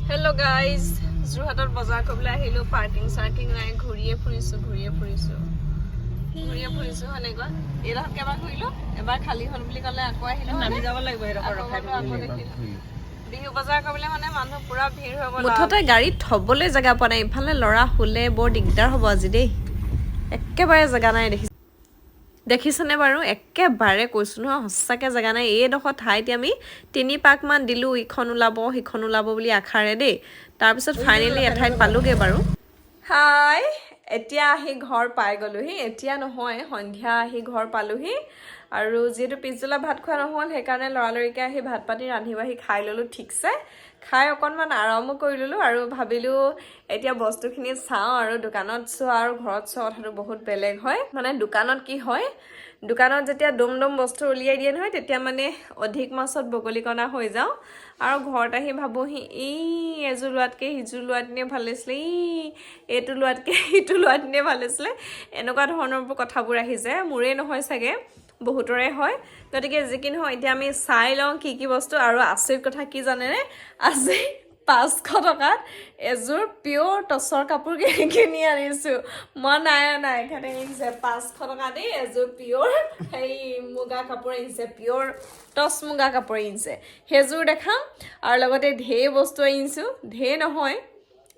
Hello guys, যোৰহাটত বজাৰ কৰিবলৈ আহিলো পাৰ্কিং নাই ঘূৰিয়ে ফুৰিছো হনেকুৱা এৰাত কেবাৰ ঘূৰিলো এবাৰ খালি হল বুলি ক'লে আকৌ আহিলো নামি যাব লাগিব বিহু বজাৰ কৰিবলৈ মানে মানুহ পুৰা ভিৰ হ'ব মুঠতে গাড়ী থবলৈ জায়গা পোৱা নাই ইফালে লৰা হুলে বৰ দিগদাৰ হ'ব আজি দেই একেবাৰে জায়গা নাই দেখিছনে বাৰু একেবাৰে কৈছো নহয় হস্সাকে জাগা নাই এইডোখৰ ঠাইতে আমি 3 পাক মান দিলো ইখন ওলাব বুলি আখাৰে দেই তাৰ পিছত ফাইনালি এঠাইত পালোগে বাৰু হাই এতিয়া আহি ঘৰ পাই গলোহি এতিয়া নহয় সন্ধিয়া আহি ঘৰ পালোহি আৰু যেটো পিছলা ভাত খোৱা নহল সেইকাৰণে লৰালৰিকে আহি ভাত পাতি ৰান্ধিবাহি খাই ললো ঠিকছে খাই অকনমান আৰাম কৰি ললো আৰু ভাবিলো এতিয়া বস্তুখিনি চাও আৰু দোকানত চোৱা আৰু ঘৰত চোৱা কথাটো বহুত বেলেগ হয় মানে দোকানত কি হয় দোকানত যেতিয়া দম বস্তু উলিয়াই দিয়ে নহয় তেতিয়া মানে অধিক মাছত বগলীকণা হৈ যাও আৰু ঘৰত আহি ভাবোহি এজু লোৱাতকে হিজু লোৱাতনে ভাল আছিল এইটো লোৱাতকে হিটু লোৱাতনে ভাল আছিল এনেকুৱা ধৰণৰ কথাবোৰ আহি যায় মোৰে নহয় চাগে বহুতৰে হয় গতিকে যিকিন হয় এতিয়া আমি চাই লওঁ কি বস্তু আৰু আচৰিত কথা কি জানেনে আজি 500 টকাত এজোৰ পিওৰ টছৰ কাপোৰ কিনি আনিছো মই নাই খাতে আহিছে 500 টকা দেই এজোৰ পিওৰ এই মুগা কাপোৰ আহিছে পিওৰ টছ মুগা কাপোৰ আহিছে হেজোৰ দেখাম আৰু লগতে ঢেৰ বস্তু আনিছো ঢেৰ নহয়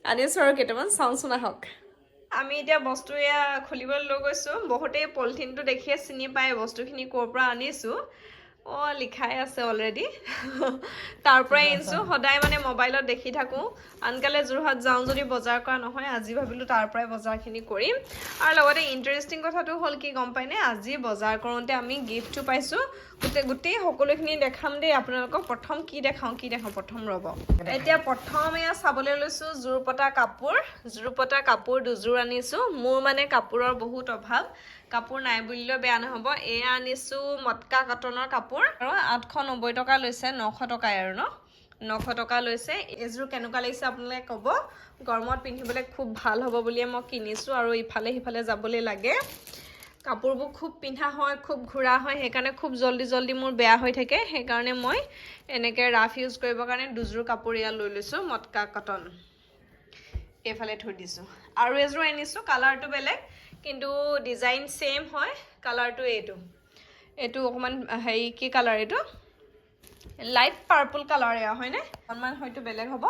আনিছো আৰু কেইটামান চাওঁচোন আহক আমি এতিয়া বস্তু এয়া খুলিবলৈ লৈ গৈছো বহুতেই পলিথিনটো দেখিয়ে চিনি পায় বস্তুখিনি ক'ৰ পৰা আনিছো লিখাই আছে অলৰেডি তাৰ পৰা আনিছো সদায় মানে মোবাইলত দেখি থাকো আনকালে যোৰহাট যাওঁ যদি বজাৰ কৰা নহয় আজি ভাবিলো তাৰ পৰাই বজাৰখিনি কৰিম আৰু লগতে ইন্টাৰেষ্টিং কথাটো হ'ল কি গম পাইনে আজি বজাৰ কৰোঁতে আমি গিফ্টটো পাইছো গোটেই সকলোখিনি দেখাম দেই আপোনালোকক প্ৰথম কি দেখাও প্ৰথম ৰব এতিয়া প্ৰথম এয়া চাবলৈ লৈছো জোৰপটা কাপোৰ দুযোৰ আনিছো মোৰ মানে কাপোৰৰ বহুত অভাৱ কাপোৰ নাই বুলিলে বেয়া নহব এয়া আনিছো মটকা কটনৰ কাপোৰ আৰু 890 টকা লৈছে 900 টকাই আৰু 900 টকা লৈছে এজোৰ কেনেকুৱা লাগিছে আপোনালোকে ক'ব গৰমত পিন্ধিবলৈ খুব ভাল হ'ব বুলি মই কিনিছো আৰু ইফালে সিফালে যাবলৈ লাগে কাপোৰবোৰ খুব পিন্ধা হয় খুব ঘুৰা হয় সেইকাৰণে খুব জলদি মোৰ বেয়া হৈ থাকে সেইকাৰণে মই এনেকে ৰাফ ইউজ কৰিবৰ কাৰণে দুযোৰ কাপোৰ ইয়া লৈ লৈছো মটকা কটন এফালে থৈ দিছো আৰু এজোৰ আনিছো কালাৰটো বেলেগ কিন্তু ডিজাইন সেম হয় কালাৰটো এইটো অকমান হেৰি কি কালাৰ এইটো লাইট পাৰ্পল কালাৰ এয়া হয়নে অকমান হয়তো বেলেগ হ'ব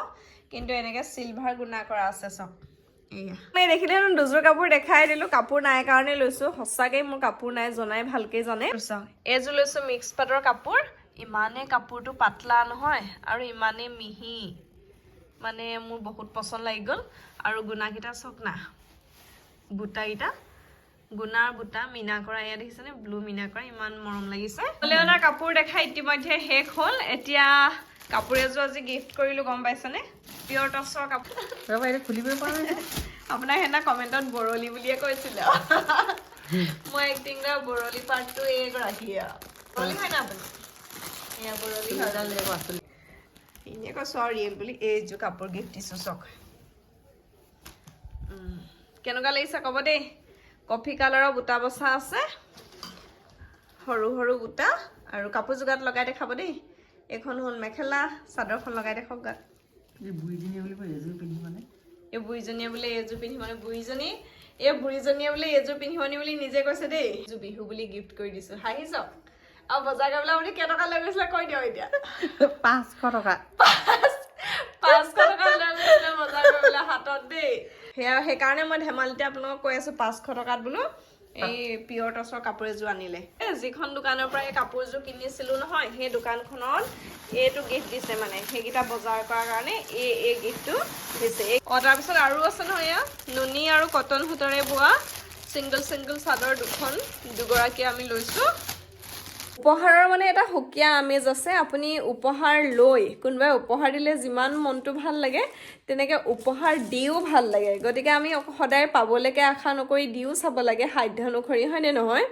কিন্তু এনেকে সিলভাৰ গুণা কৰা আছে সব এয়া মই দেখিলে দুযোৰ কাপোৰ দেখাই দিলো কাপোৰ নাই কাৰণে লৈছো হসাকে মোৰ কাপোৰ নাই জনাই ভালকে জানে এজোৰ লৈছো মিক্স পাটৰ কাপোৰ ইমানে কাপোৰটো পাতলা নহয় আৰু ইমানে মিহি মানে মোৰ বহুত পছন্দ লাগি গল আৰু গুণাকিটা চক না বুটাইটা গুনাৰ বুটা মিনা কৰা ইয়া দেখিছেনে ব্লু মিনা কৰা ইমান মৰম লাগিছে লেওনা কাপোৰ দেখাই ইতিমধ্যে শেষ হ'ল এতিয়া কাপোৰ এজোৰ আজি গিফট কৰিলো গম পাইছনে পিওৰ টছৰ কাপোৰ ৰবা এটা খুলিবই পৰা নাই আপোনাক হেনা কমেন্টত বৰলি বুলিয়ে কৈছিল মই একটিংৰা বৰলি পাৰ্টটো এগৰাকীয়া বৰলি হয় না আপুনি এয়া বৰলি হডাল লেব আছিল ইনে ক সৰি বুলি এইজো কাপোৰ গিফট দিছো চক কেনেকুৱা লাগিছে ক'ব দেই কফি কালাৰৰ বুটা বসা আছে সৰু বুটা আৰু কাপোৰ জোগাত লগাই দেখাব দেই এখন হল মেখেলা চাদৰখন লগাই দেখাওক গাত এই বুইজনীয়ে বুলি কয় এজোৰ পিন্ধি মানে এই বুইজনীয়ে বোলে এজোৰ পিন্ধি মানে বুইজনী এই বুইজনীয়ে বোলে এজোৰ পিন্ধিবনি বুলি নিজে কৈছে দেই জু বিহু বুলি গিফট কৰি দিছো হাঁহি যাওক আৰু বজাৰ কৰিবলৈ আপুনি কেই টকা লৈ গৈছিলে কৈ দিয়ক এতিয়া 500 টকা 500 টকা লৈ গৈছিলে বজাৰ কৰিবলৈ হাতত দেই সেইকাৰণে মই ধেমালিতে আপোনালোকক কৈ আছো 500 টকাত বোলো এই পিওৰ টছৰ কাপোৰ এজোৰ আনিলে যিখন দোকানৰ পৰা এই কাপোৰজোৰ কিনিছিলো নহয় সেই দোকানখনত এইটো গিফট দিছে মানে সেইকেইটা বজাৰ কৰাৰ কাৰণে এই গিফটটো দিছে তাৰ পিছত আৰু আছে নহয় এয়া নুনি আৰু কটন সূতাৰে বোৱা সিংগল চাদৰ দুগৰাকী আমি লৈছো উপহাৰৰ মানে এটা হুকিয়া আমেজ আছে আপুনি উপহাৰ লৈ কোনবাই উপহাৰ দিলে যিমান মনটো ভাল লাগে তেনেকে উপহাৰ দিও ভাল লাগে গতিকে আমি সদায় পাবলৈকে আশা নকৰি দিও চাব লাগে সাধ্য অনুসৰি হয়নে নহয়